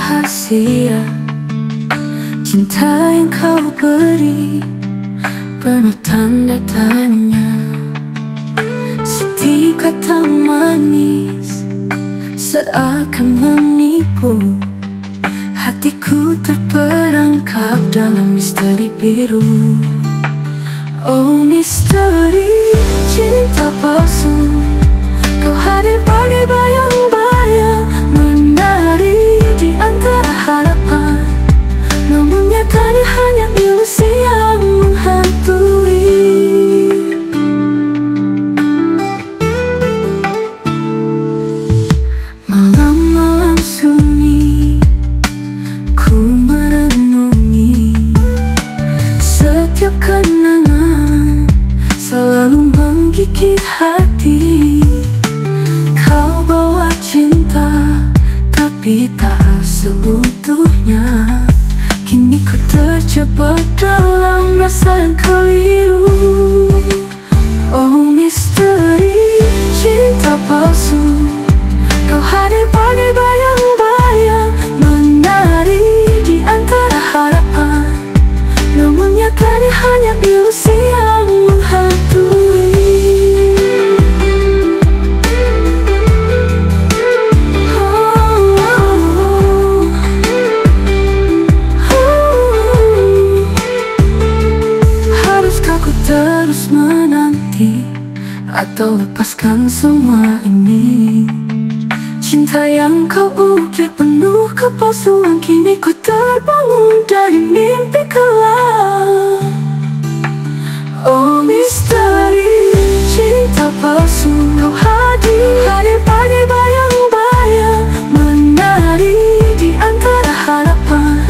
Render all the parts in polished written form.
rahasia cinta yang kau beri, penuh tanda tanya. Setiap kata manis seakan menipu, hatiku terperangkap dalam misteri biru. Oh misteri cinta palsu, kau hadir bagai bayang-bayang menari di antara harapan, namun nyatanya hanya ilusi yang menghantui. Malam-malam sunyi ku merenungi, setiap kenangan selalu menggigit hati. Kau bawa cinta tapi tak seutuhnya, kini ku terjebak dalam rasa yang keliru. Oh misteri cinta palsu, kau hadir bagai bayang-bayang menari di antara harapan, namun nyatanya hanya ilusi yang menghantui. Haruskah ku terus menanti atau lepaskan semua ini? Cinta yang kau ukir penuh kepalsuan, kini ku terbangun dari mimpi kelam. Oh misteri cinta palsu, kau hadir bagai bayang-bayang menari di antara harapan,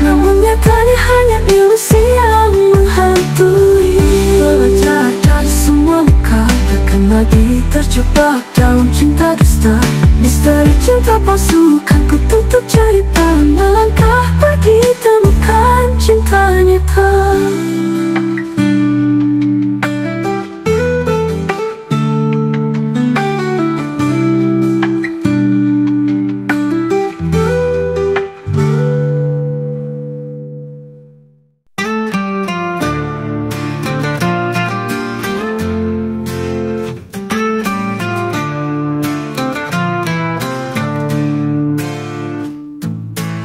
namun nyatanya hanya ilusi yang menghantui. Belajar dari semua luka, takkan lagi terjebak dalam cinta dusta. Misteri cinta palsu kan ku tutup cerita, melangkah pergi temukan cinta nyata.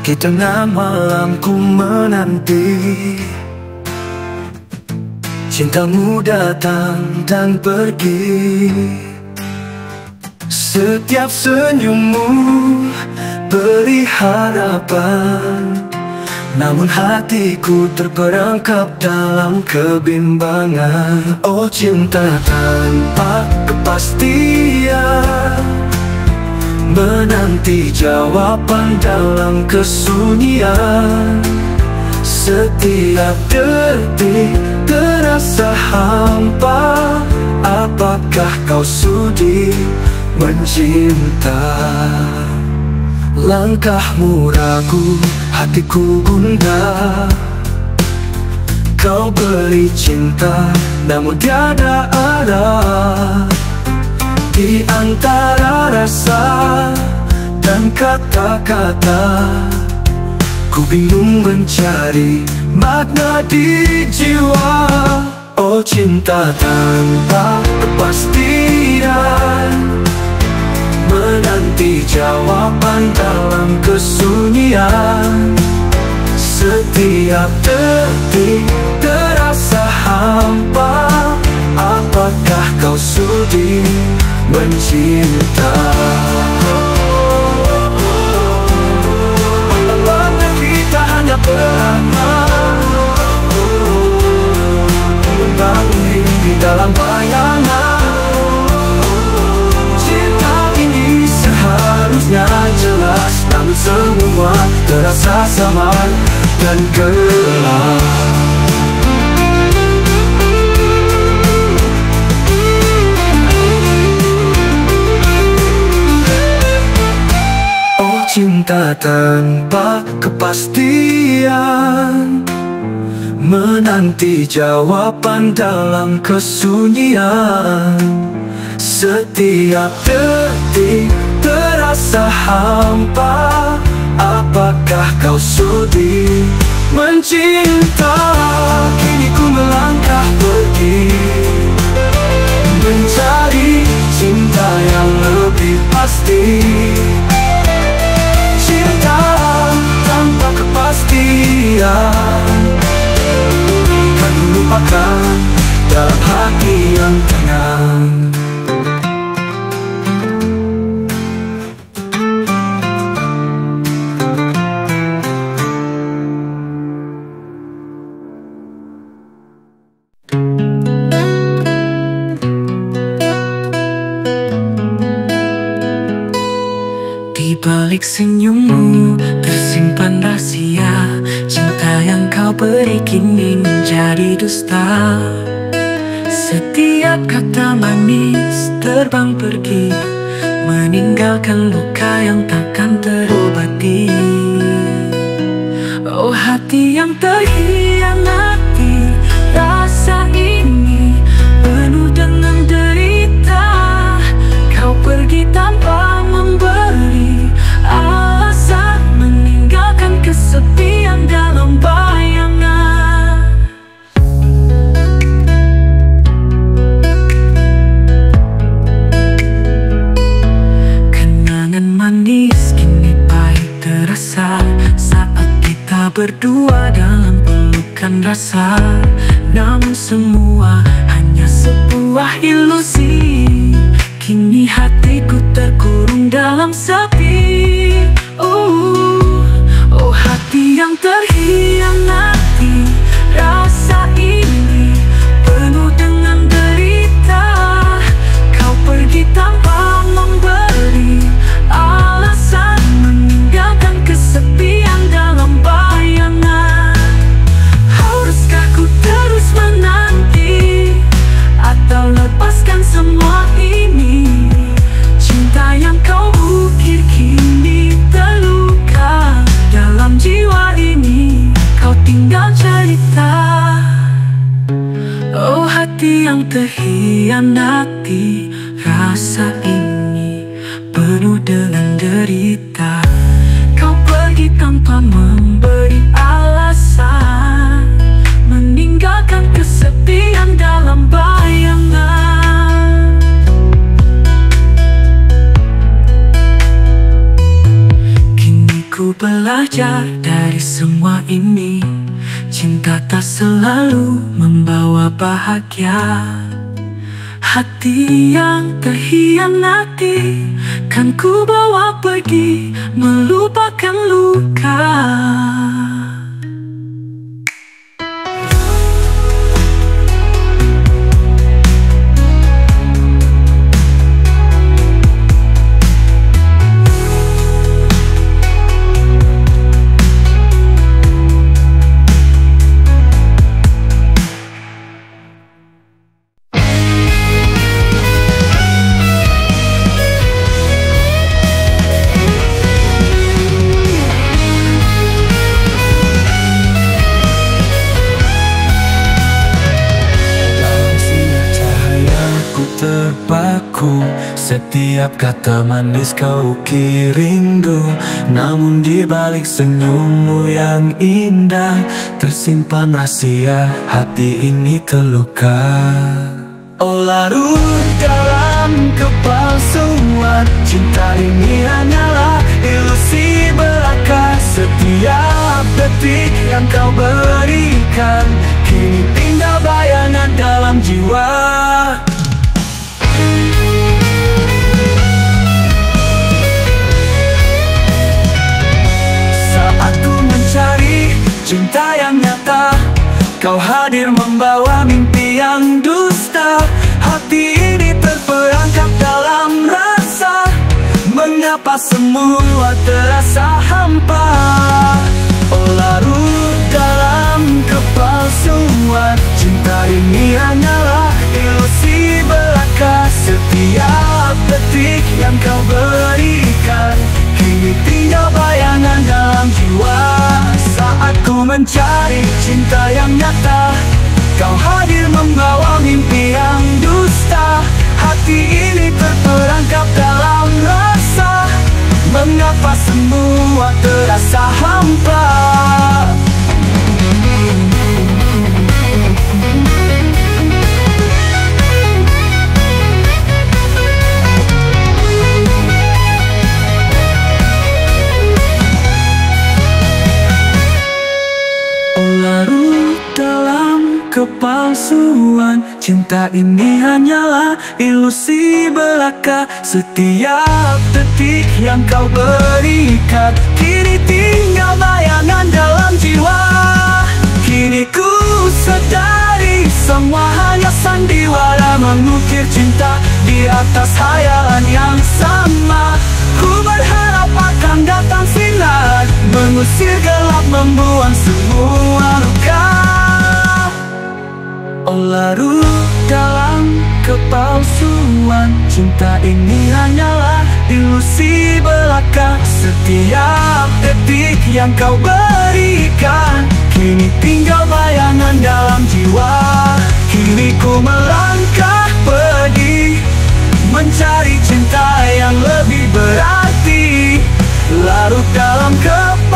Di tengah malam ku menanti cintamu datang dan pergi. Setiap senyummu beri harapan, namun hatiku terperangkap dalam kebimbangan. Oh cinta tanpa kepastian, menanti jawaban dalam kesunyian. Setiap detik terasa hampa, apakah kau sudi mencinta? Langkahmu ragu, hatiku gundah. Kau beri cinta, namun tiada arah. Di antara rasa dan kata-kata, ku bingung mencari makna di jiwa. Oh cinta tanpa kepastian, menanti jawaban dalam kesunyian. Setiap detik terasa hampa, apakah kau sudi mencinta? Pengalaman kita hanya beramal, membangun mimpi dalam bayangan. Cinta ini seharusnya jelas, namun semua terasa samar dan gelap. Cinta tanpa kepastian, menanti jawaban dalam kesunyian. Setiap detik terasa hampa, Apakah kau sudi mencinta? Kini ku melangkah pergi, mencari cinta yang lebih pasti. Cinta tanpa kepastian kan lupakan dalam hati yang tenang. Di balik senyummu tersimpan rahasia. Cinta yang kau beri kini menjadi dusta. Setiap kata manis terbang pergi, meninggalkan luka yang takkan terobati. Oh hati yang terhianati, rasa ini penuh dengan derita. Kau pergi tanpa memberi alasan, meninggalkan kesepian dalam bayangan. Kenangan manis kini pahit terasa saat kita berdua dalam pelukan rasa. Namun semua hanya sebuah ilusi. Kini hatiku terkurung dalam sepi. Oh hati yang terhianati, rasa ini penuh dengan derita. Kau pergi tanpa memberi alasan, meninggalkan kesepian dalam bayangan. Haruskah ku terus menanti atau lepaskan semua ini? Cinta yang kau ukir kini terluka dalam jiwa ini. Kau tinggal cerita. Oh hati yang terhianati, rasa ini penuh dengan derita. Kau pergi tanpa memberi alasan, meninggalkan kesepian dalam bayangan. Kini ku belajar dari semua ini, cinta tak selalu membawa bahagia. Hati yang terhianati kan ku bawa pergi, melupakan luka. Terpaku, setiap kata manis kau ukir rindu. Namun di balik senyummu yang indah tersimpan rahasia, hati ini terluka. Oh larut dalam kepalsuan, cinta ini hanyalah ilusi belaka. Setiap detik yang kau berikan kini tinggal bayangan dalam jiwa. Saat ku mencari cinta yang nyata, kau hadir membawa mimpi yang dusta. Hati ini terperangkap dalam rasa, mengapa semua terasa hampa. Oh larut dalam kepalsuan, cinta ini hanyalah ilusi belaka. Setiap detik yang kau berikan kini tinggal bayangan dalam jiwa. Saat ku mencari cinta yang nyata, kau hadir membawa mimpi yang dusta. Hati ini terperangkap dalam rasa, mengapa semua terasa hampa. cinta ini hanyalah ilusi belaka. Setiap detik yang kau berikan kini tinggal bayangan dalam jiwa. Kini ku sadari semua hanya sandiwara, mengukir cinta di atas hayalan yang sama. Ku berharap akan datang sinar, mengusir gelap, membuang semua luka. Oh, larut dalam kepalsuan, cinta ini hanyalah ilusi belaka. Setiap detik yang kau berikan kini tinggal bayangan dalam jiwa. Kini ku melangkah pergi, mencari cinta yang lebih berarti. Larut dalam kepalsuan,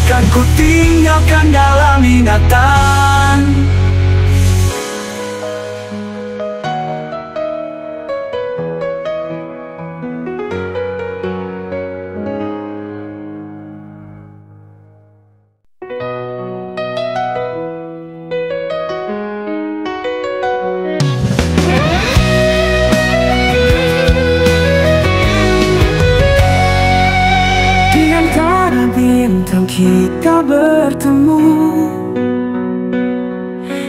kan ku tinggalkan dalam ingatan. Bintang kita bertemu,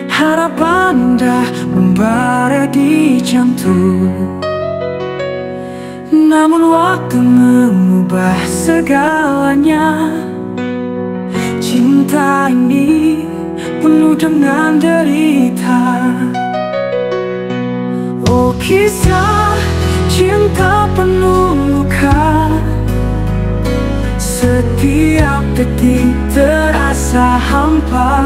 harapan dah membara di jantung. Namun waktu mengubah segalanya. Cinta ini penuh dengan derita. Oh, kisah cinta penuh luka. Setiap detik terasa hampa.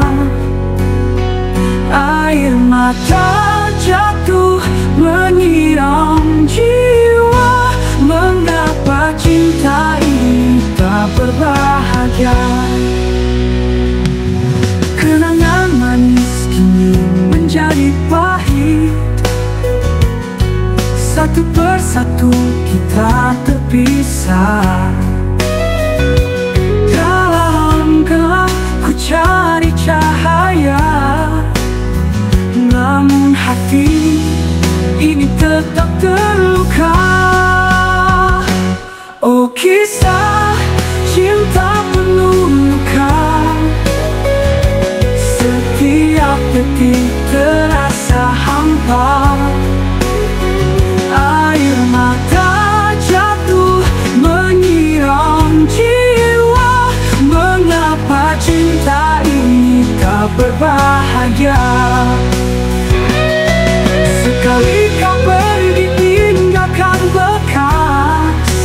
Air mata jatuh menyiram jiwa. Mengapa cinta ini tak berbahagia? Kenangan manis kini menjadi pahit. Satu persatu kita terpisah. Gelap ku cari cahaya, namun hati ini tetap terluka. Oh, kisah cinta penuh luka. Setiap detik terasa hampa. Air mata jatuh menyiram jiwa. Mengapa cinta ini tak berbahagia? Sekali kau pergi tinggalkan bekas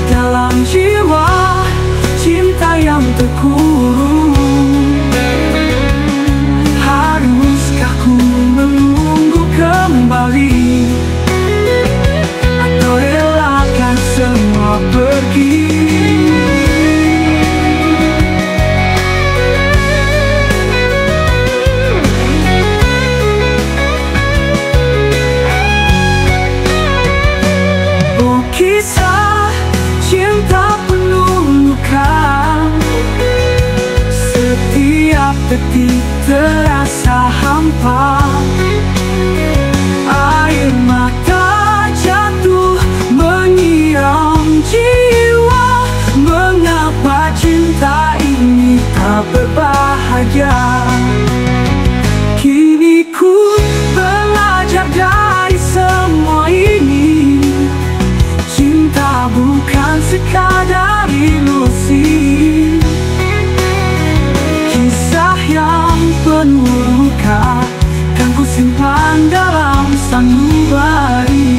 dalam jiwa, cinta yang terkurung. Haruskah ku menunggu kembali, atau relakan semua pergi? Kisah cinta penuh luka. Setiap detik terasa hampa. Air mata jatuh menyiram jiwa. Mengapa cinta ini tak berbahagia? Kini ku belajar dari semua ini. Cinta bukan sekadar ilusi. Kisah yang penuh luka kan ku simpan dalam sanubari.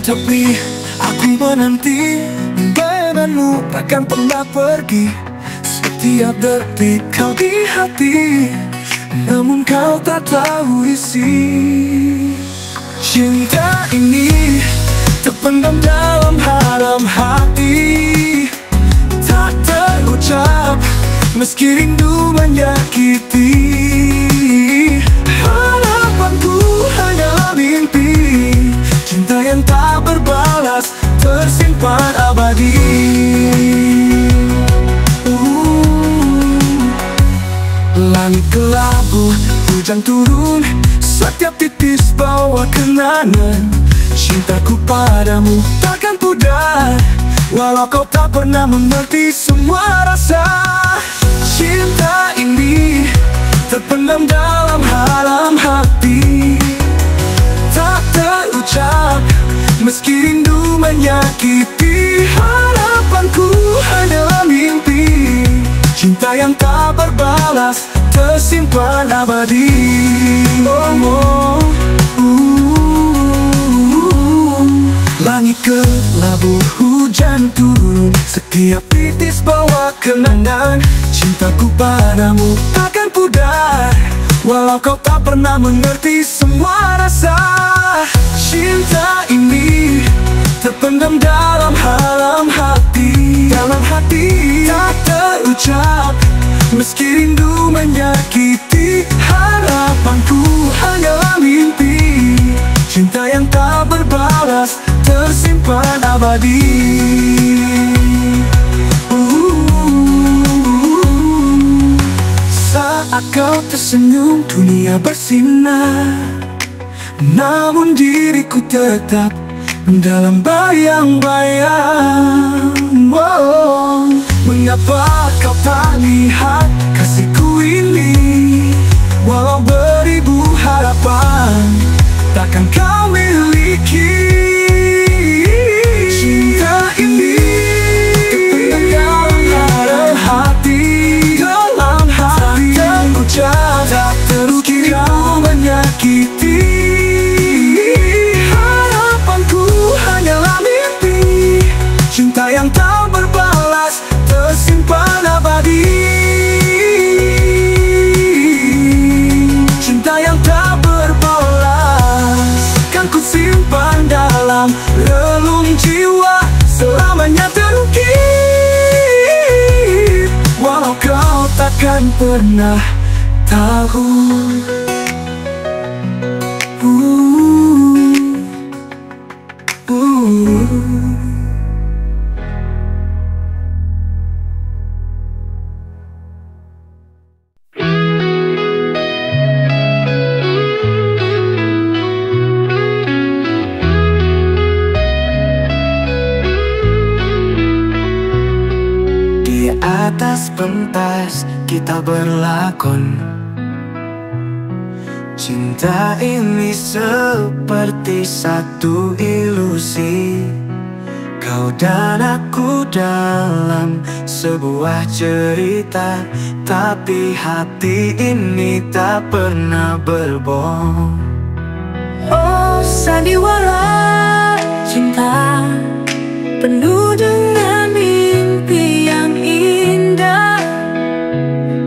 Tapi aku menanti bayanganmu takkan pernah pergi. Setiap detik kau di hati, namun kau tak tahu isi. Cinta ini terpendam dalam dalam hati, tak terucap meski rindu menyakiti. Harapanku hanyalah mimpi, cinta yang tak berbalas, tersimpan abadi. Langit kelabu, hujan turun, setiap titis bawa kenangan. Cintaku padamu takkan pudar, walau kau tak pernah mengerti semua rasa. Cinta ini terpendam dalam dalam hati, tak terucap meski rindu menyakiti. Harapanku hanyalah mimpi, cinta yang tak berbalas, tersimpan abadi. Langit kelabu, hujan turun, setiap titis bawa kenangan. Cintaku padamu takkan pudar, walau kau tak pernah mengerti semua rasa. Cinta ini terpendam dalam dalam hati, tak terucap meski rindu menyakiti. Harapanku hanyalah mimpi, cinta yang tak berbalas, tersimpan abadi. Saat kau tersenyum dunia bersinar, namun diriku tetap dalam bayang-bayang. Mengapa kau tak lihat kasihku ini? Walau beribu harapan takkan kau miliki. Cinta ini terpendam dalam hati, tak terucap, tak terucap menyakiti. Harapanku hanyalah mimpi, cinta yang tak berbalas, tersimpan abadi. Cinta yang tak berbalas kan ku simpan dalam relung jiwa, selamanya terukir, walau kau takkan pernah tahu. Di atas pentas kita berlakon, cinta ini seperti satu ilusi. Kau dan aku dalam sebuah cerita, tapi hati ini tak pernah berbohong. Oh sandiwara cinta, penuh dengan mimpi yang indah.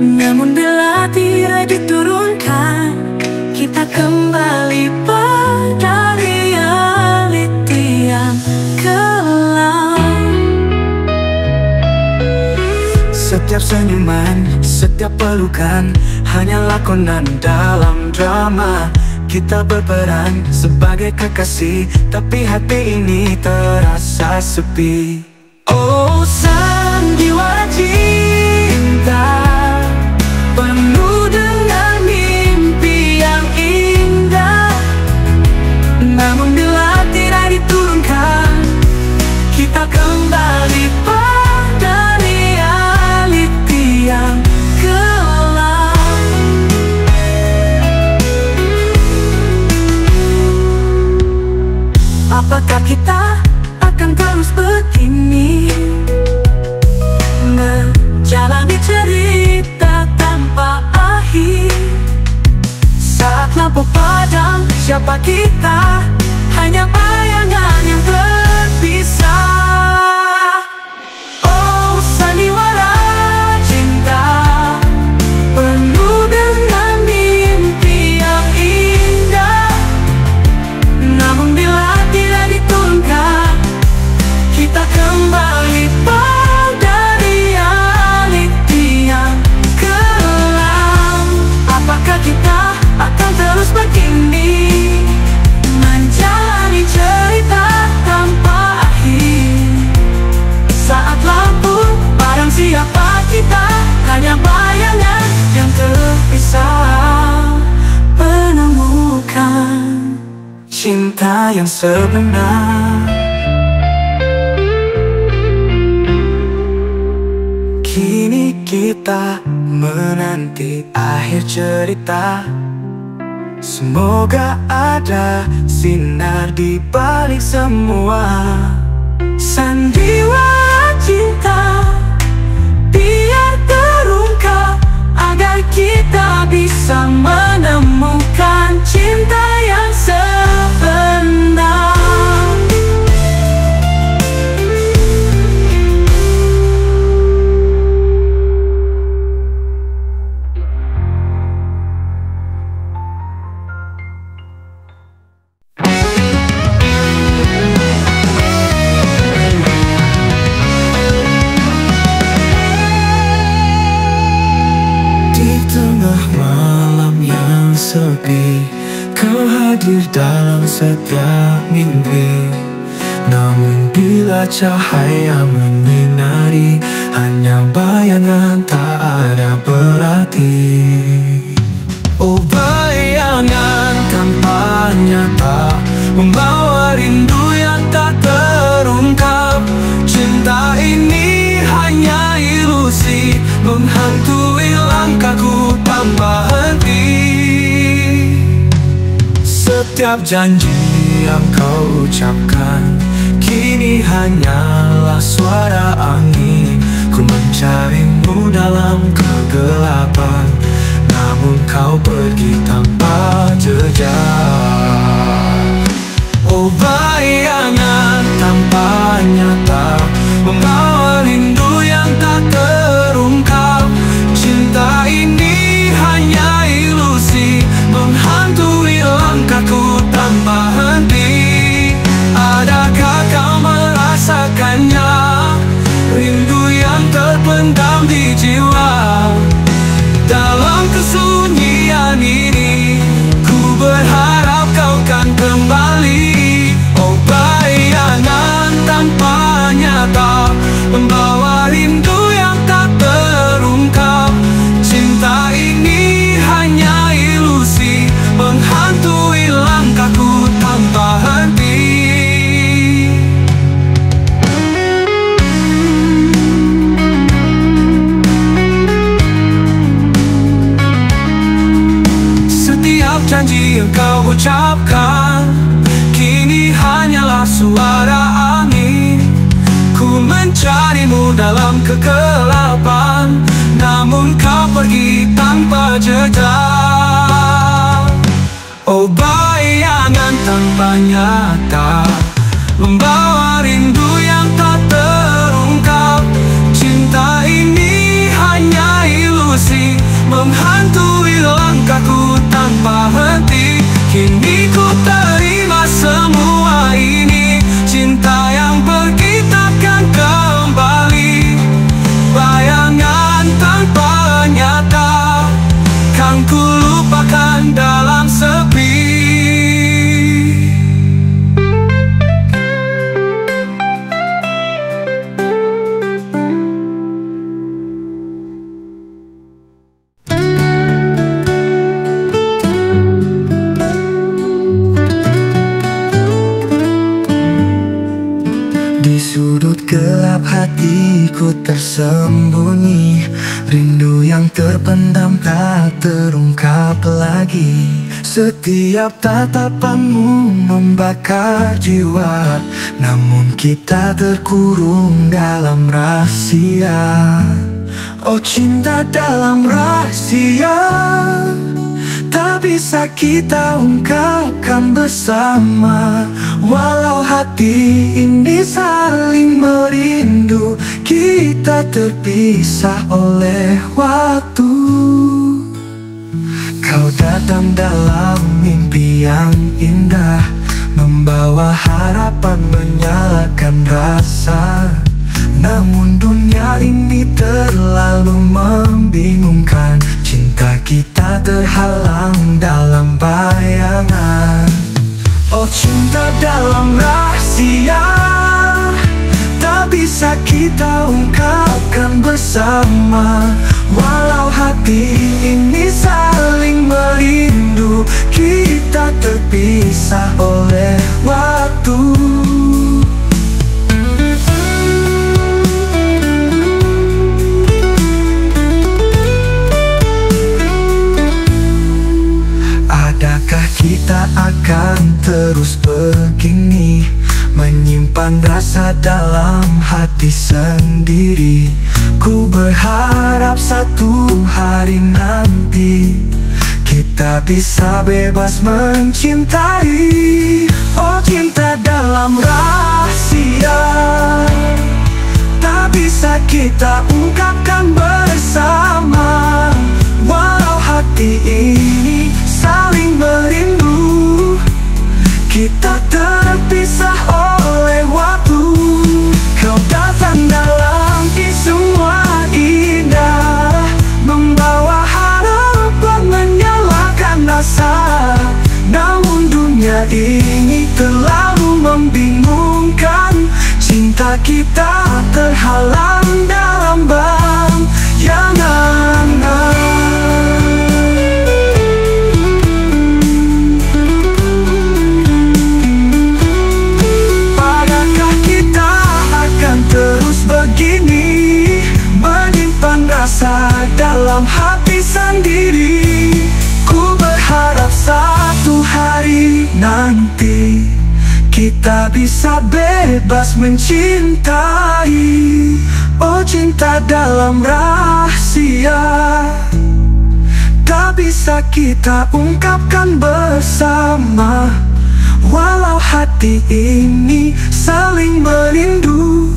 Namun bila tirai diturunkan, kita kembali pada realiti yang kelam. Setiap senyuman, setiap pelukan hanyalah lakonan dalam drama. Kita berperan sebagai kekasih, tapi hati ini terasa sepi. Oh sandiwara cinta, penuh dengan mimpi yang indah. Namun bila tirai diturunkan, kita kembali pada realiti yang kelam. Apakah kita akan terus begini, menjalani cerita tanpa akhir? Saat lampu padam, siapa kita? Hanya bayangan yang sebenar. Kini kita menanti akhir cerita. Semoga ada sinar di balik semua. Sandiwara cinta biar terungkap, agar kita bisa menemukan cinta yang sebenar. Sepi, kau hadir dalam setiap mimpi. Namun bila cahaya menyinari, hanya bayangan tak ada berarti. Oh, bayangan tanpa nyata, membawa rindu yang tak terungkap. Cinta ini hanya ilusi, menghantui langkahku tanpa henti. Setiap janji yang kau ucapkan kini hanyalah suara angin. Ku mencarimu dalam kegelapan, namun kau pergi tanpa jejak. Oh, bayangan tanpa nyata, membawa rindu yang tak terungkap. Cinta ini hanya ilusi, menghantui langkahku tanpa henti. Adakah kau merasakannya, rindu yang terpendam di jiwa? Dalam kesunyian ini, ku berharap kau kan kembali. Oh, bayangan tanpa nyata, membawa rindu yang tak terungkap. Cinta ini hanya ilusi, menghantui langkahku tanpa henti. Setiap janji yang kau ucapkan kini hanyalah suara angin. Ku mencarimu dalam kegelapan, namun kau pergi tanpa jejak. Oh, bayangan tanpa nyata, membawa rindu yang tak terungkap. Cinta ini hanya ilusi, menghantui langkahku tanpa henti. Kini ku terima semua ini, cinta yang pergi takkan kembali. Bayangan tanpa nyata, kan ku lupakan dalam sepi. Di sudut gelap hatiku tersembunyi, rindu yang terpendam tak terungkap lagi. Setiap tatapanmu membakar jiwa, namun kita terkurung dalam rahasia. Oh, cinta dalam rahasia, tak bisa kita ungkapkan bersama. Walau hati ini saling merindu, kita terpisah oleh waktu. Kau datang dalam mimpi yang indah, membawa harapan, menyalakan rasa. Namun dunia ini terlalu membingungkan, cinta kita terhalang dalam bayangan. Oh, cinta dalam rahasia, tak bisa kita ungkap akan bersama. Walau hati ini saling merindu, kita terpisah oleh waktu. Adakah kita akan terus begini, menyimpan rasa dalam hati sendiri? Ku berharap satu hari nanti kita bisa bebas mencintai. Oh, cinta dalam rahasia tak bisa kita ungkapkan bersama. Walau hati ini saling merindu, kita terpisah oleh waktu. Kau datang dalam semua indah, membawa harapan, menyalakan asa. Namun dunia ini terlalu membingungkan, cinta kita terhalang dalam bayangan. Begini, menyimpan rasa dalam hati sendiri. Ku berharap satu hari nanti kita bisa bebas mencintai. Oh, cinta dalam rahasia tak bisa kita ungkapkan bersama. Walau hati ini saling merindu,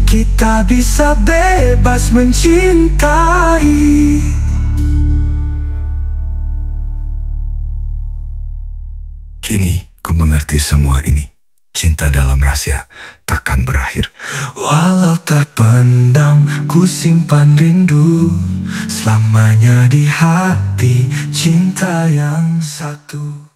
kita bisa bebas mencintai. Kini ku mengerti semua ini. Cinta dalam rahasia takkan berakhir. Walau terpendam, ku simpan rindu selamanya di hati, cinta yang satu.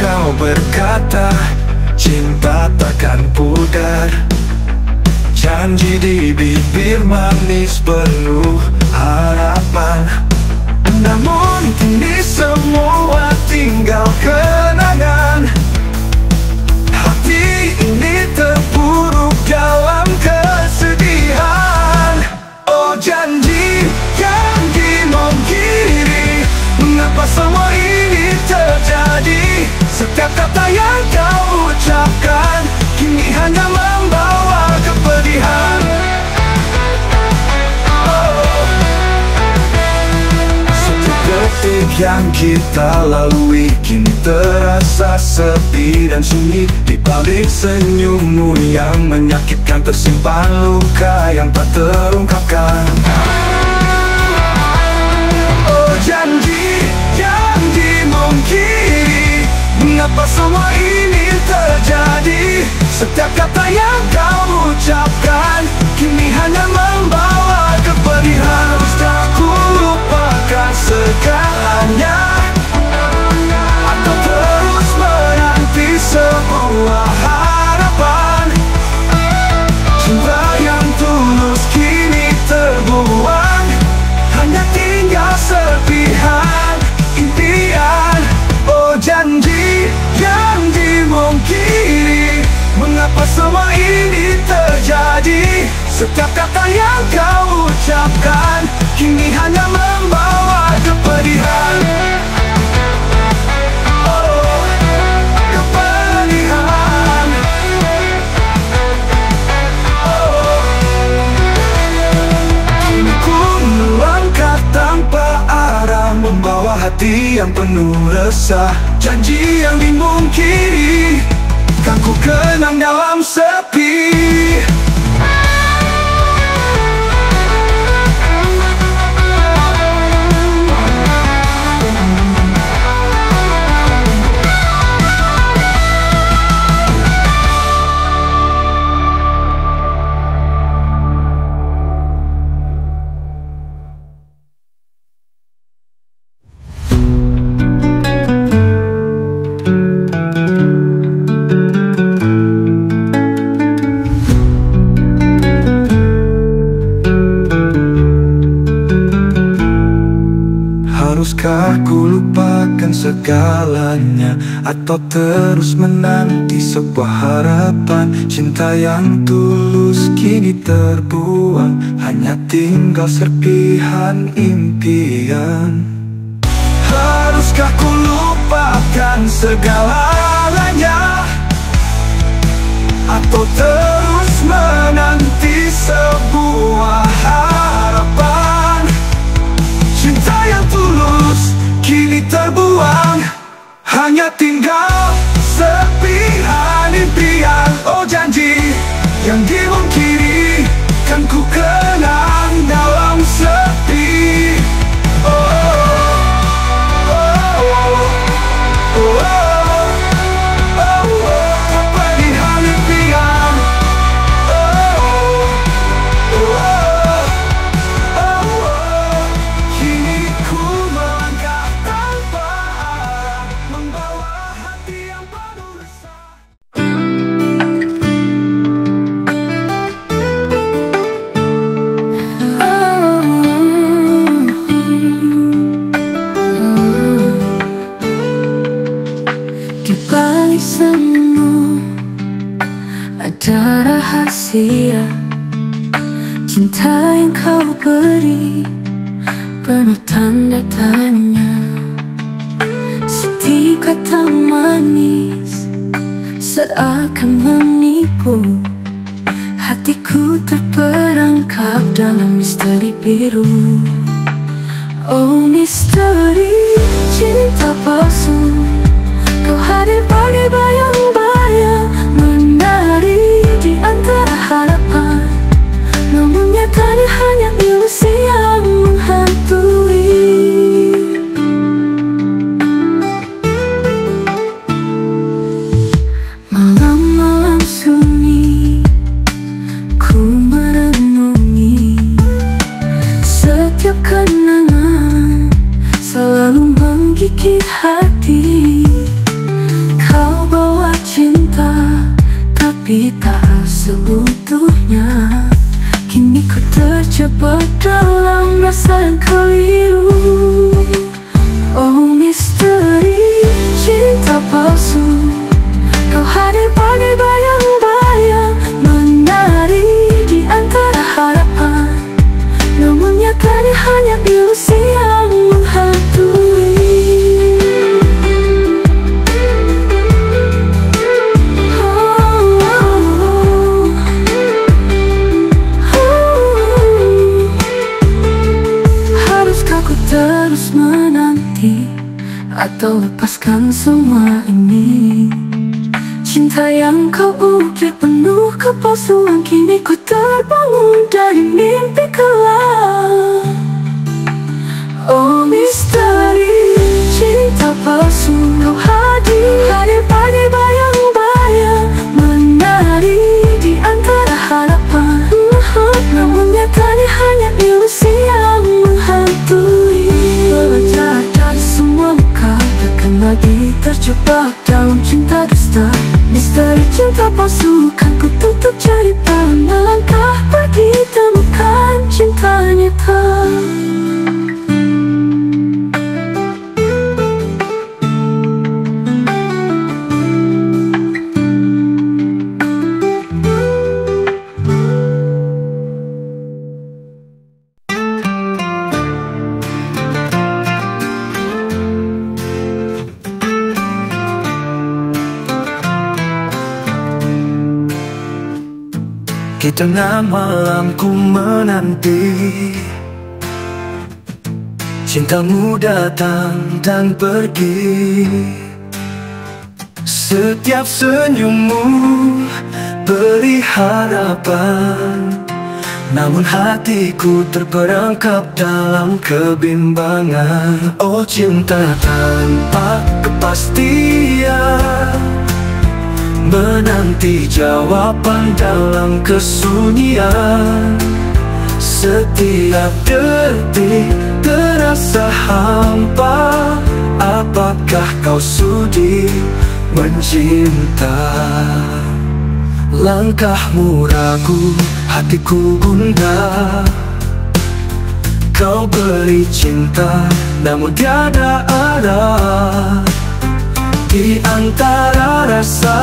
Kau berkata cinta takkan pudar, janji di bibir manis penuh harapan. Namun kini semua tinggal kenangan. Hati ini terpuruk dalam kesedihan. Oh, janji yang dimungkiri, mengapa semua ini terjadi? Setiap kata yang kau ucapkan kini hanya membawa kepedihan. Setiap detik yang kita lalui kini terasa sepi dan sunyi. Di balik senyummu yang menyakitkan tersimpan luka yang tak terungkapkan. Oh, janji yang dimungkiri, mengapa semua ini terjadi? Setiap kata yang kau ucapkan kini hanya membawa kepedihan. Haruskah ku lupakan segalanya, atau terus menanti sebuah harapan? Cinta yang tulus kini terbuang, hanya tinggal serpihan impian. Oh, janji yang dimungkiri, mengapa semua ini terjadi? Setiap kata yang kau ucapkan kini hanya membawa kepedihan. Oh, kepedihan. Oh, kini ku melangkah tanpa arah, membawa hati yang penuh resah. Janji yang dimungkiri kan ku kenang dalam sepi. Haruskah ku lupakan segalanya, atau terus menanti sebuah harapan? Cinta yang tulus kini terbuang, hanya tinggal serpihan impian. Haruskah ku lupakan segalanya, atau terus menanti sebuah harapan? Cinta yang tulus kini terbuang, hanya tinggal serpihan impian. Oh janji yang dimungkiri kan ku kenang dalam sepi. Oh, oh, oh, oh, oh, oh, oh, kepedihan impian. Oh, oh, oh, oh, kini ku melangkah tanpa arah, membawa hati yang penuh resah. Di balik senyummu ada rahasia. Cinta yang kau beri penuh tanda tanya. Setiap kata manis seakan menipu. Hatiku terperangkap dalam misteri biru. Oh misteri cinta palsu, kau hadir bagai bayang-bayang menari di antara harapan. Namun nyatanya hanya ilusi yang menghantui. Malam-malam sunyi ku merenungi setiap kenangan selalu menggigit hati. Kau bawa cinta tapi tak seutuhnya. Kini ku terjebak dalam rasa yang keliru. Oh misteri cinta palsu, kau hadir bagai bayang-bayang menari di antara harapan. Namun nyatanya hanya ilusi yang menghantui. Terus menanti atau lepaskan semua ini? Cinta yang kau ukir penuh kepalsuan, kini ku terbangun dari mimpi kelam. Oh misteri cinta palsu, kau hadir bagai bayang-bayang menari di antara harapan. Namun nyatanya hanya ilusi yang menghantui. Belajar dari semua luka, takkan lagi terjebak dalam cinta dusta. Misteri cinta palsu kan ku tutup cerita, melangkah pergi temukan cinta nyata. Di tengah malam ku menanti cintamu datang dan pergi. Setiap senyummu beri harapan, namun hatiku terperangkap dalam kebimbangan. Oh cinta tanpa kepastian, menanti jawaban dalam kesunyian. Setiap detik terasa hampa. Apakah kau sudi mencinta? Langkahmu ragu, hatiku gundah. kau beri cinta, namun tiada arah di antara rasa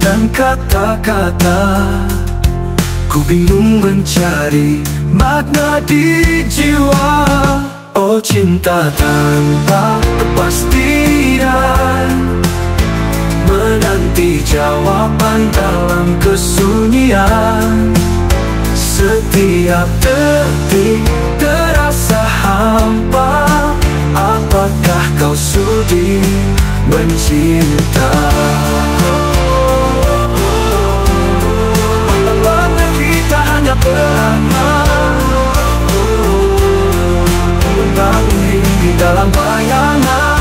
dan kata-kata. Ku bingung mencari makna di jiwa. Oh cinta tanpa kepastian, menanti jawaban dalam kesunyian. Setiap detik terasa hampa. Apakah kau sudi mencinta? Apakah kita hanya bersama, membangun di dalam bayangan?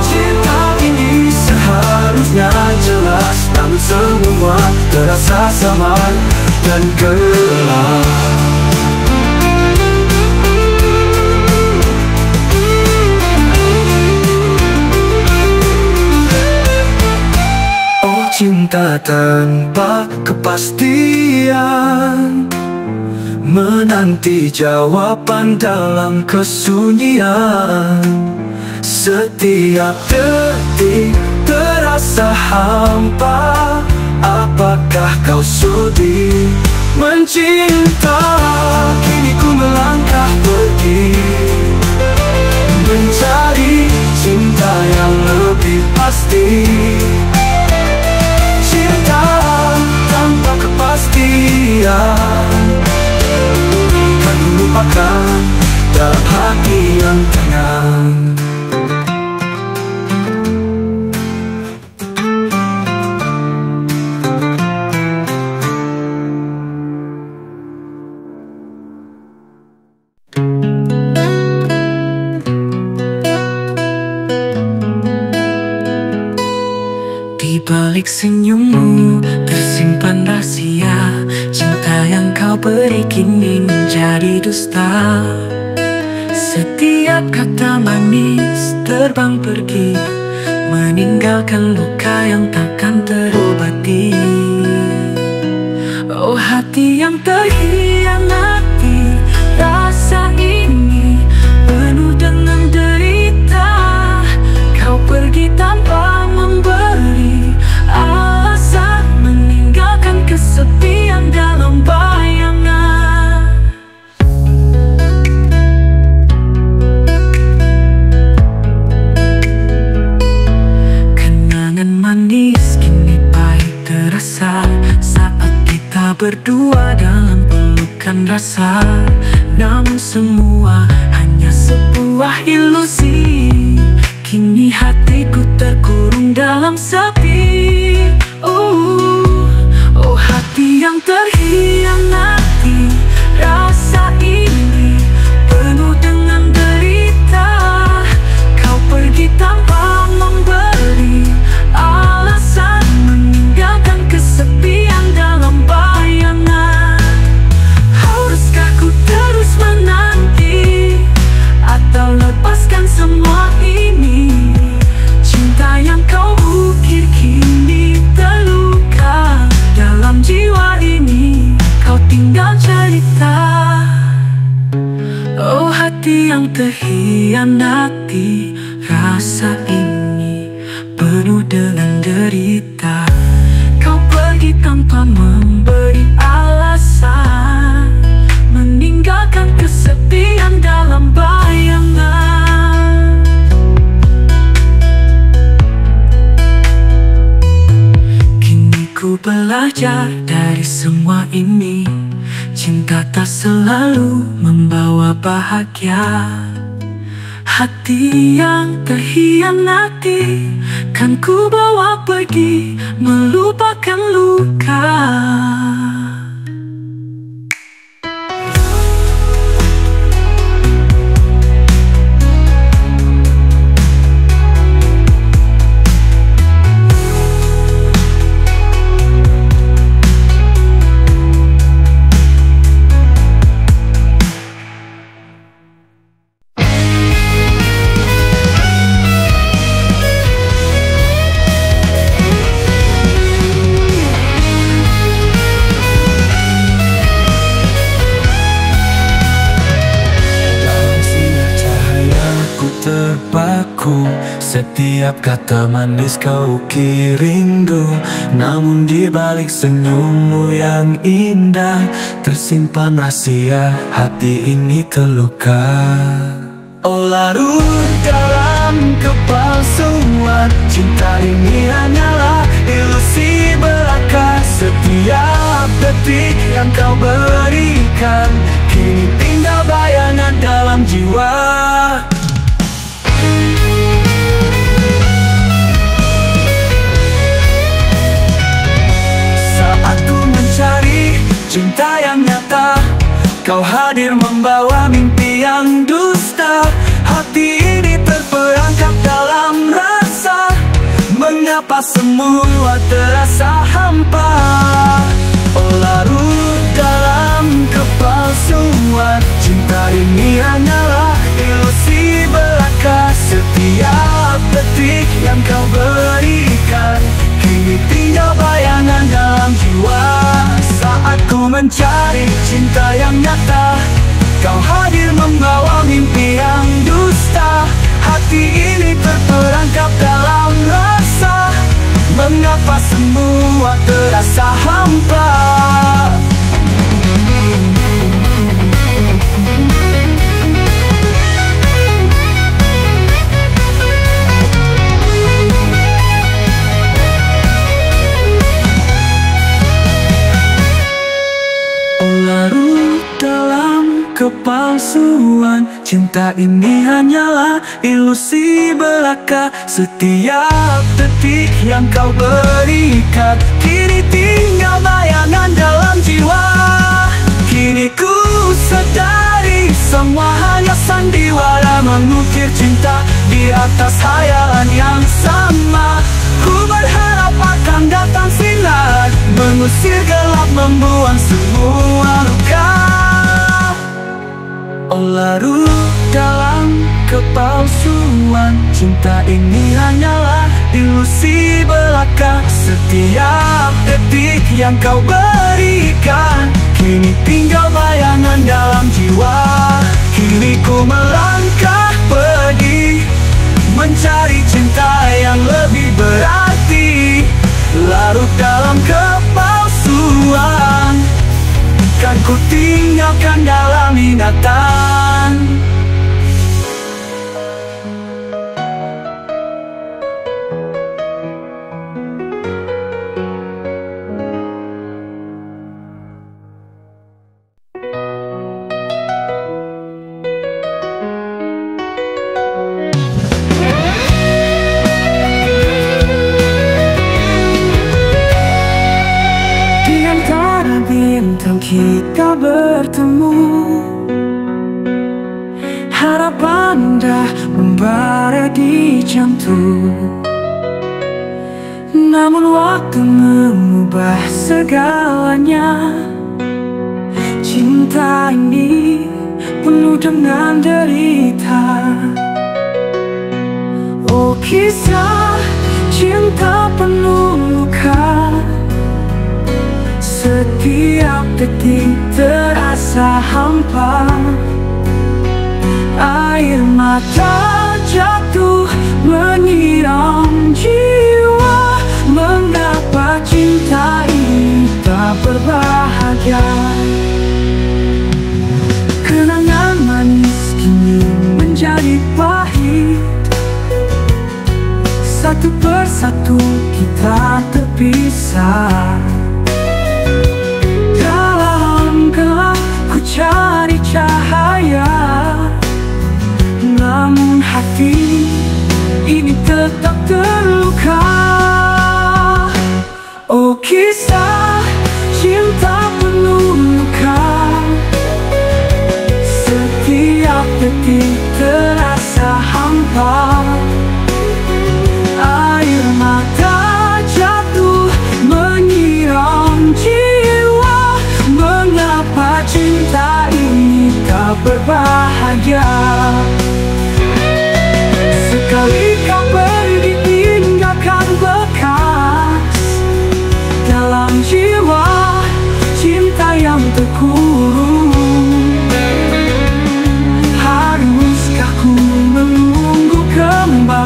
Cinta ini seharusnya jelas, namun semua terasa samar dan gelap. Oh cinta tanpa kepastian, menanti jawaban dalam kesunyian. Setiap detik terasa hampa. Apakah kau sudi mencinta? Kini ku melangkah pergi, mencari cinta yang lebih pasti. Cinta tanpa kepastian kan lupakan dalam hati yang tenang. Di balik senyummu tersimpan rahasia. Cinta yang kau beri kini menjadi dusta. Setiap kata manis terbang pergi, meninggalkan luka yang takkan terobati. Oh hati yang terhianati, rasa ini penuh dengan derita. Kau pergi tanpa memberi alasan, meninggalkan kesepian dalam bayangan. Kenangan manis kini pahit terasa saat kita berdua dalam pelukan rasa. Namun semua hanya sebuah ilusi. Kini hatiku terkurung dalam sepi. Oh hati yang terhianati, rasa ini penuh dengan derita. Kau pergi tanpa memberi alasan, meninggalkan kesepian dalam bayangan. Haruskah ku terus menanti atau lepaskan semua ini? Cinta yang kau ukir kini terluka dalam jiwa ini. Kau tinggal cerita. Oh hati yang terhianati, rasa ini penuh dengan derita. Kau pergi tanpa memberi alasan, meninggalkan kesepian dalam bayangan. Kini ku belajar dari semua ini, cinta tak selalu membawa bahagia. Hati yang terhianati kan ku bawa pergi, melupakan luka. aku. Setiap kata manis kau ukir rindu, namun di balik senyummu yang indah tersimpan rahasia hati ini terluka. Oh, larut dalam kepalsuan, cinta ini hanyalah ilusi belaka. Setiap detik yang kau berikan kini tinggal bayangan dalam jiwa. Saat ku mencari cinta yang nyata, kau hadir membawa mimpi yang dusta. Hati ini terperangkap dalam rasa, mengapa semua terasa hampa. Oh, larut dalam kepalsuan, cinta ini hanyalah ilusi belaka. Setiap detik yang kau berikan kini tinggal bayangan dalam jiwa. Saat ku mencari cinta yang nyata, kau hadir membawa mimpi yang dusta. Hati ini terperangkap dalam rasa, mengapa semua terasa hampa. Larut dalam kepalsuan, cinta ini hanyalah ilusi belaka. Setiap detik yang kau berikan kini tinggal bayangan dalam jiwa. Kini ku sadari semua hanya sandiwara, mengukir cinta di atas hayalan yang sama. Ku berharap akan datang sinar, mengusir gelap, membuang semua luka. Oh, larut dalam kepalsuan, cinta ini hanyalah ilusi belaka. Setiap detik yang kau berikan kini tinggal bayangan dalam jiwa. Kini ku melangkah pergi, mencari cinta yang lebih berarti. Larut dalam kepalsuan, kan ku tinggalkan dalam ingatan. Kita bertemu, harapan dah membara di jantung. Namun waktu mengubah segalanya. Cinta ini penuh dengan derita. Oh, kisah cinta penuh luka. Setiap detik terasa hampa. Air mata jatuh menyiram jiwa. Mengapa cinta ini tak berbahagia? Kenangan manis kini menjadi pahit. Satu persatu kita terpisah. Cari cahaya, namun hati ini tetap terluka. Oh, kisah cinta penuh luka. Setiap detik terasa hampa. Air mata jatuh menyiram jiwa. Mengapa cinta ini tak berbahagia? Sekali kau pergi tinggalkan bekas dalam jiwa, cinta yang terkurung. Haruskah ku menunggu kembali?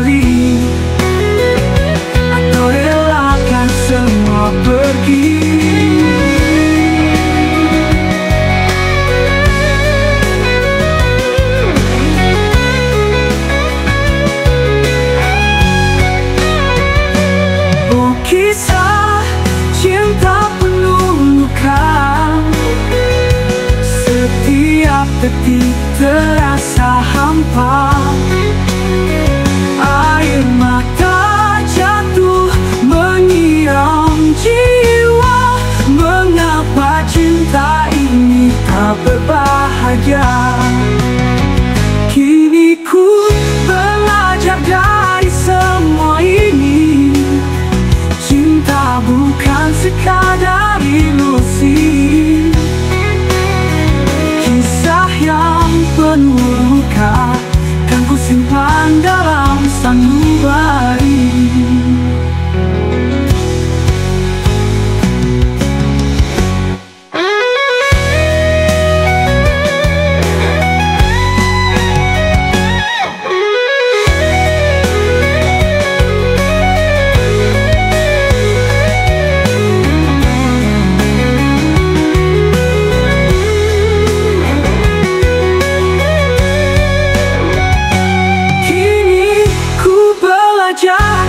detik terasa hampa. Air mata jatuh menyiram jiwa. Mengapa cinta ini tak berbahagia? Kini ku belajar dari semua ini. Cinta bukan sekadar ilusi. Kisah yang penuh luka kan ku simpan dalam sanubari.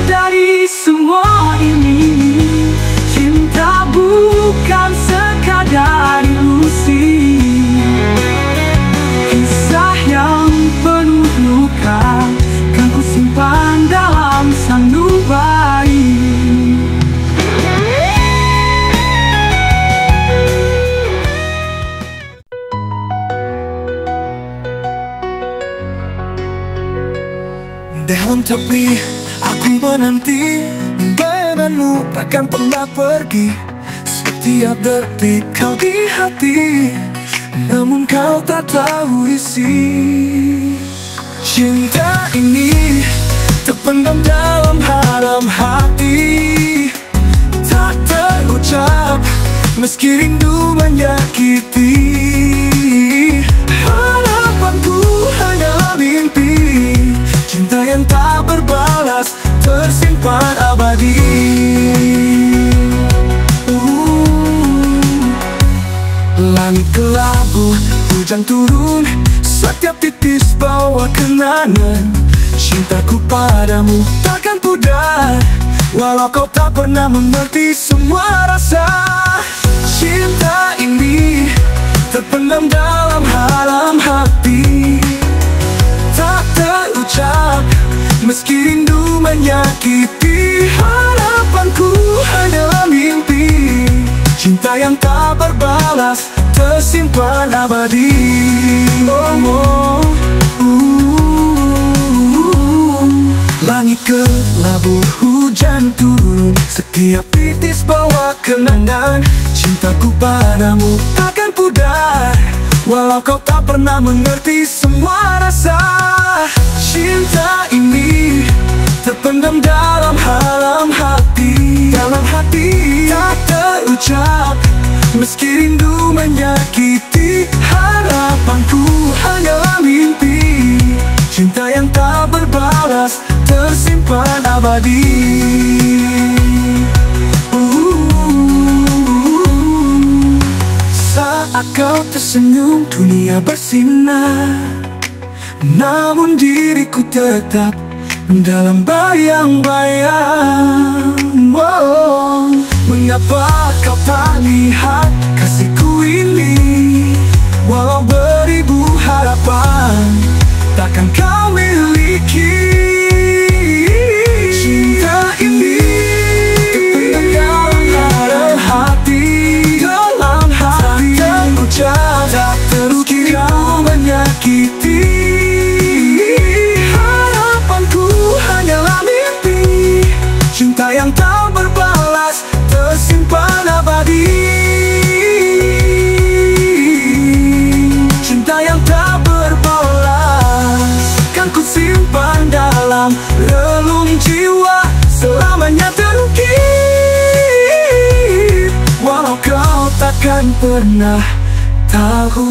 Dari semua ini, cinta bukan sekadar ilusi. Kisah yang penuh luka kan ku simpan dalam sanubari. Dalam tepi aku menanti, bayanganmu takkan pernah pergi. Setiap detik kau di hati, namun kau tak tahu isi. Cinta ini terpendam dalam dalam hati, tak terucap meski rindu menyakiti. Harapanku hanyalah mimpi, cinta yang tak berbalas tersimpan abadi. Langit kelabu, hujan turun, setiap titis bawa kenangan. Cintaku padamu takkan pudar, walau kau tak pernah mengerti semua rasa. Cinta ini terpendam dalam dalam hati, tak terucap meski rindu menyakiti. Harapanku hanyalah mimpi, cinta yang tak berbalas tersimpan abadi. Langit kelabu, hujan turun, setiap titis bawa kenangan. Cintaku padamu takkan pudar, walau kau tak pernah mengerti semua rasa. Cinta ini terpendam dalam dalam hati, tak terucap meski rindu menyakiti. Harapanku hanyalah mimpi, cinta yang tak berbalas tersimpan abadi. Saat kau tersenyum dunia bersinar, namun diriku tetap dalam bayang-bayang. Mengapa kau tak lihat kasihku ini? Walau beribu harapan takkan kau miliki. Cinta ini terpendam dalam hati, tak terucap, tak terukir menyakiti. Harapanku hanyalah mimpi, cinta yang tak berbalas tersimpan abadi. Cinta yang tak berbalas kan ku simpan dalam relung jiwa, selamanya terukir, walau kau takkan pernah tahu.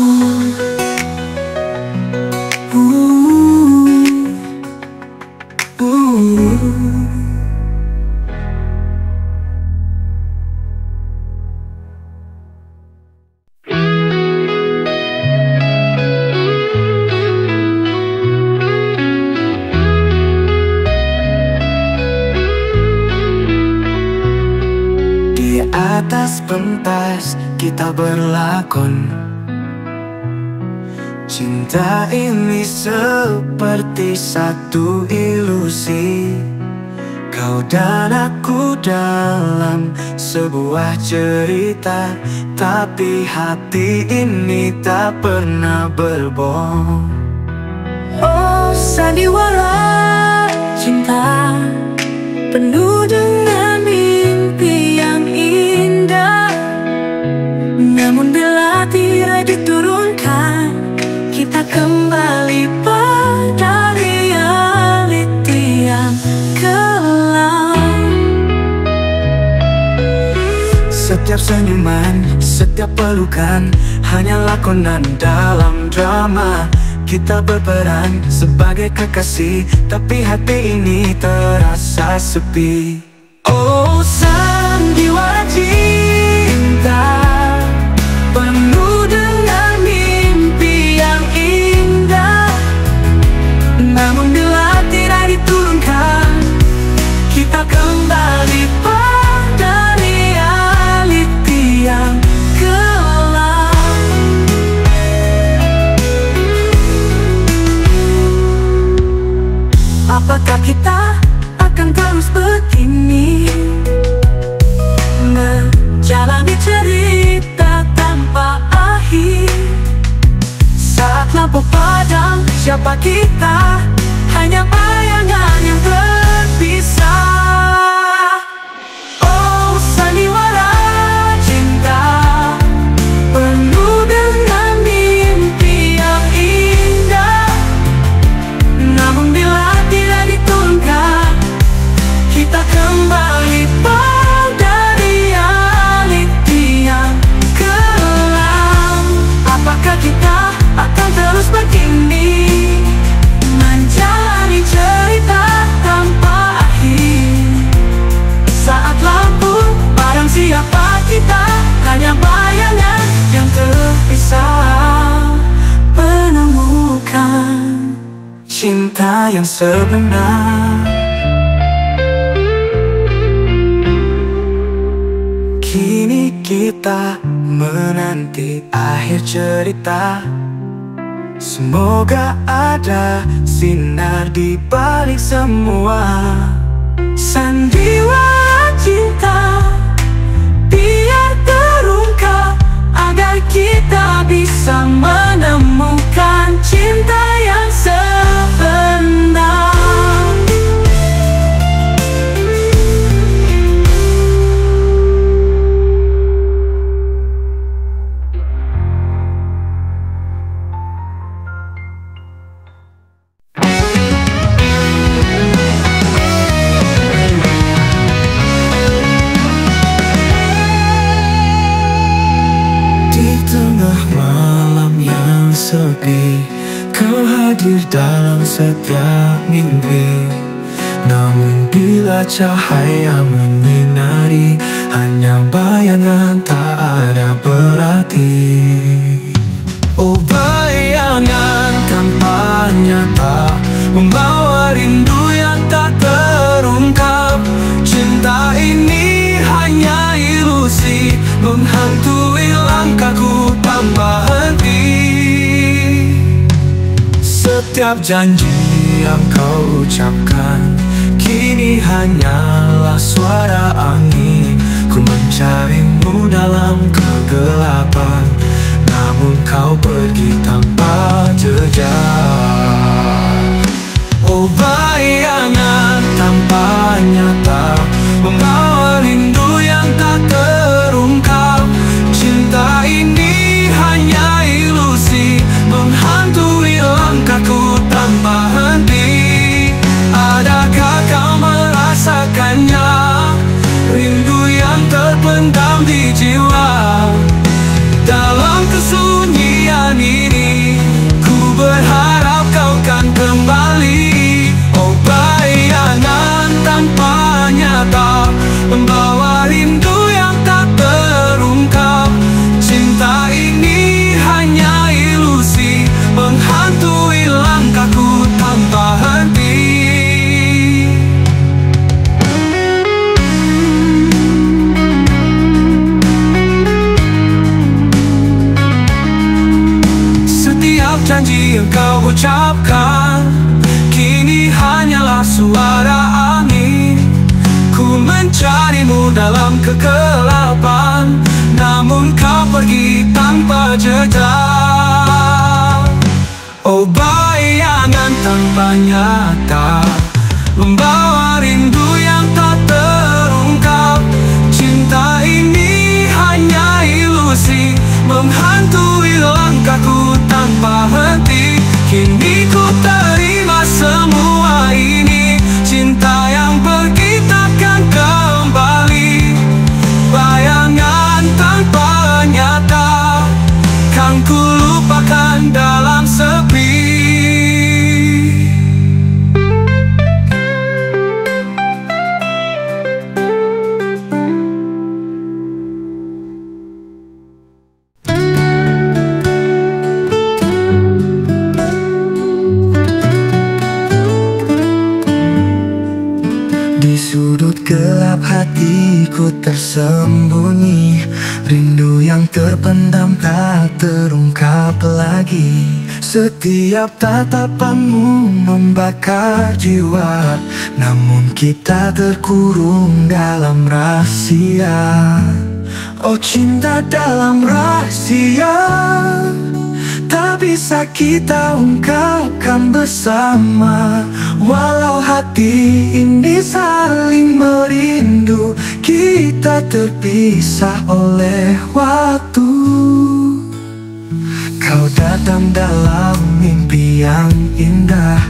Di atas pentas kita berlakon, Cinta ini seperti satu ilusi, kau dan aku dalam sebuah cerita. Tapi hati ini tak pernah berbohong. Oh, sandiwara cinta penuh dengan mimpi yang indah. Namun bila tirai diturunkan, kita kembali pada realiti yang kelam. Setiap senyuman, setiap pelukan hanyalah lakonan dalam drama. Kita berperan sebagai kekasih, tapi hati ini terasa sepi. Oh, sandiwara cinta penuh dengan mimpi yang indah. Namun bila tidak diturunkan, kita kembali pada realiti yang gelap. Apakah kita akan terus begini, menjalani cerita tanpa akhir? Saat lampu padam, siapa kita? Hanya bayangan yang terpisah. Oh, sandiwara cinta penuh dengan mimpi yang indah. Namun bila tidak diturunkan, kita kembali pada realiti yang kelam. Apakah kita akan terus begini, menjalani cerita tanpa akhir? Saat lampu padam, siapa kita? Hanya bayangan yang terpisah. Menemukan cinta yang sebenar, kini kita menanti akhir cerita. Semoga ada sinar di balik semua. Sandiwara cinta biar terungkap, agar kita bisa menemukan cinta yang sebenar. Sepi, kau hadir dalam setiap mimpi. Namun bila cahaya menyinari, hanya bayangan tak ada berarti. Oh, bayangan tanpa nyata, membawa rindu yang tak terungkap. Cinta ini hanya ilusi, menghantui langkahku tanpa henti. Setiap janji yang kau ucapkan kini hanyalah suara angin. Ku mencarimu dalam kegelapan, namun kau pergi tanpa jejak. Oh, bayangan tanpa nyata, membawa rindu yang tak terungkap. Cinta ini hanya ilusi, menghantui langkahku tanpa henti. Adakah kau merasakannya, rindu yang terpendam di jiwa? Dalam kesunyian ini, ku janji yang kau ucapkan kini hanyalah suara angin. Ku mencarimu dalam kegelapan, namun kau pergi tanpa jejak. Oh bayangan tanpa nyata, membawa rindu yang tak terungkap. Cinta ini hanya ilusi, menghantui langkahku tanpa henti. Kini ku terima semua ini, cinta yang pergi takkan kembali. Bayangan tanpa nyata, kan ku lupakan dalam sepi. Di sudut gelap hatiku tersembunyi rindu yang terpendam tak terungkap lagi. Setiap tatapanmu membakar jiwa, namun kita terkurung dalam rahasia. Oh cinta dalam rahasia, tak bisa kita ungkapkan bersama. Walau hati ini saling merindu, kita terpisah oleh waktu. Kau datang dalam mimpi yang indah,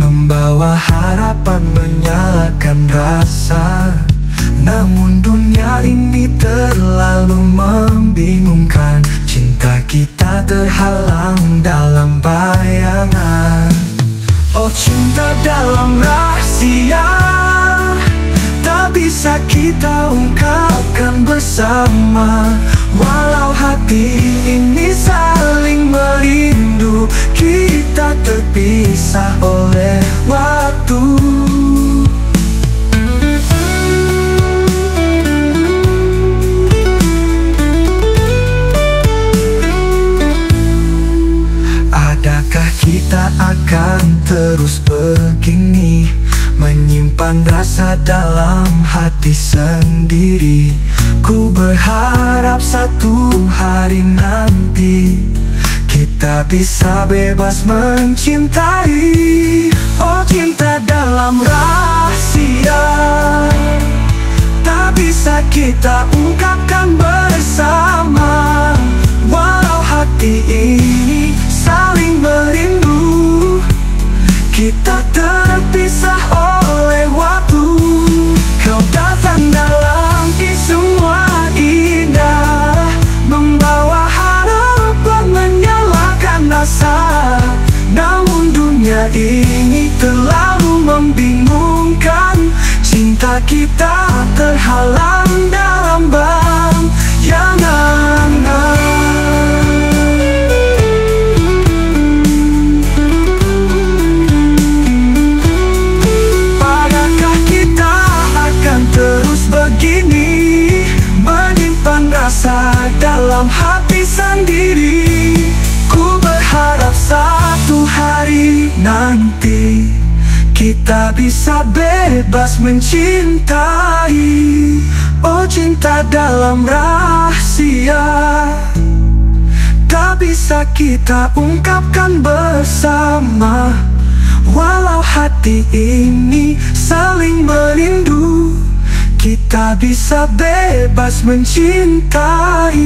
membawa harapan, menyalakan rasa. Namun dunia ini terlalu membingungkan, cinta kita terhalang dalam bayangan. Oh cinta dalam rahasia, tak bisa kita ungkapkan bersama. Walau hati ini saling merindu, kita terpisah oleh waktu. Adakah kita akan terus begini, menyimpan rasa dalam hati sendiri? Ku berharap satu hari nanti kita bisa bebas mencintai. Oh cinta dalam rahasia, tak bisa kita ungkapkan bersama. Walau hati ini saling merindu, kita terpisah oleh waktu. Kau datang dalam semua indah, membawa harapan, menyalakan rasa. Namun dunia ini terlalu membingungkan, cinta kita terhalang dalam bayangan. Terus begini, menyimpan rasa dalam hati sendiri. Ku berharap satu hari nanti kita bisa bebas mencintai. Oh cinta dalam rahasia, tak bisa kita ungkapkan bersama. Walau hati ini saling merindu, kita bisa bebas mencintai.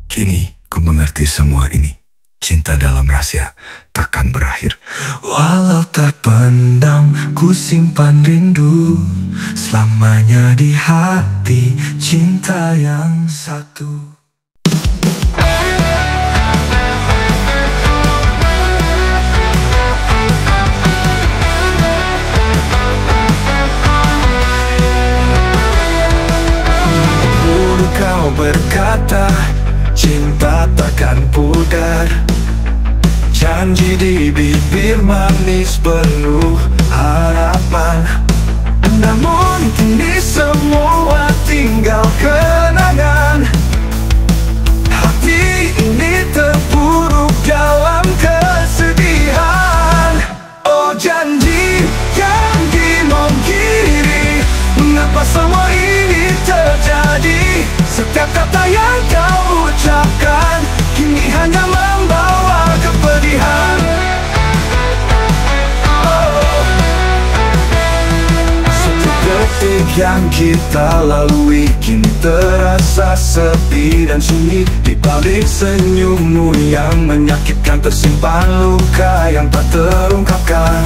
Kini ku mengerti semua ini, cinta dalam rahasia takkan berakhir. Walau terpendam, ku simpan rindu selamanya di hati, cinta yang satu. Kau berkata cinta takkan pudar, janji di bibir manis penuh harapan. Namun kini semua tinggal kenangan, yang kita lalui kini terasa sepi dan sunyi. Di balik senyummu yang menyakitkan tersimpan luka yang tak terungkapkan.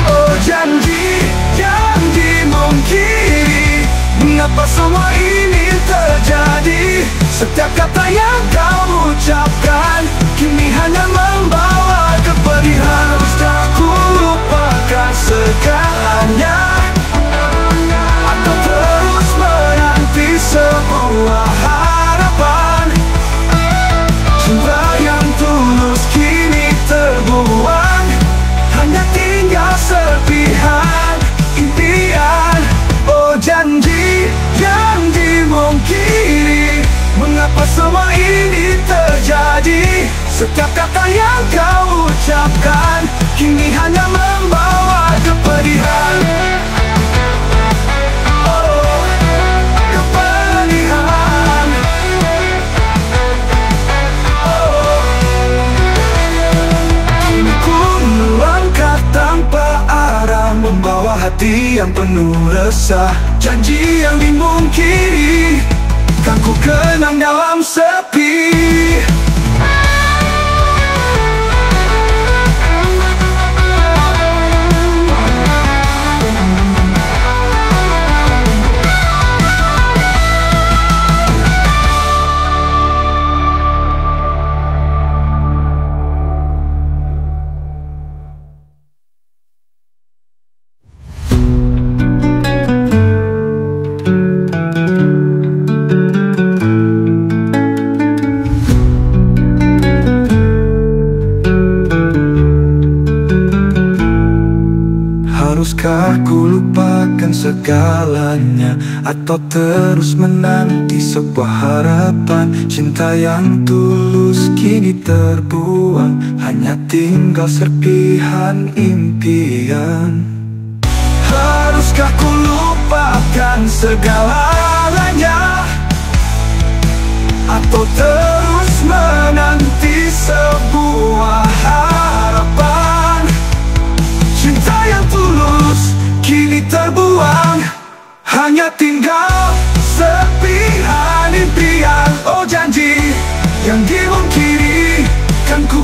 Oh janji yang dimungkiri, mengapa semua ini terjadi? Setiap kata yang kau ucapkan kini hanya membawa kepedihan. Haruskah ku lupakan segalanya, atau terus menanti sebuah harapan? Cinta yang tulus kini terbuang, hanya tinggal serpihan impian. Oh janji yang dimungkiri, mengapa semua ini terjadi? Setiap kata yang kau ucapkan kini hanya membawa kepedihan. Oh, kepedihan. Oh, kini ku melangkah tanpa arah, membawa hati yang penuh resah. Janji yang dimungkiri kan ku kenang dalam sepi. Haruskah ku lupakan segalanya, atau terus menanti sebuah harapan? Cinta yang tulus kini terbuang, hanya tinggal serpihan impian. Haruskah ku lupakan segalanya, atau terus menanti sebuah harapan? Cinta yang tulus kini terbuang, hanya tinggal serpihan impian. Oh janji yang dimungkiri kan ku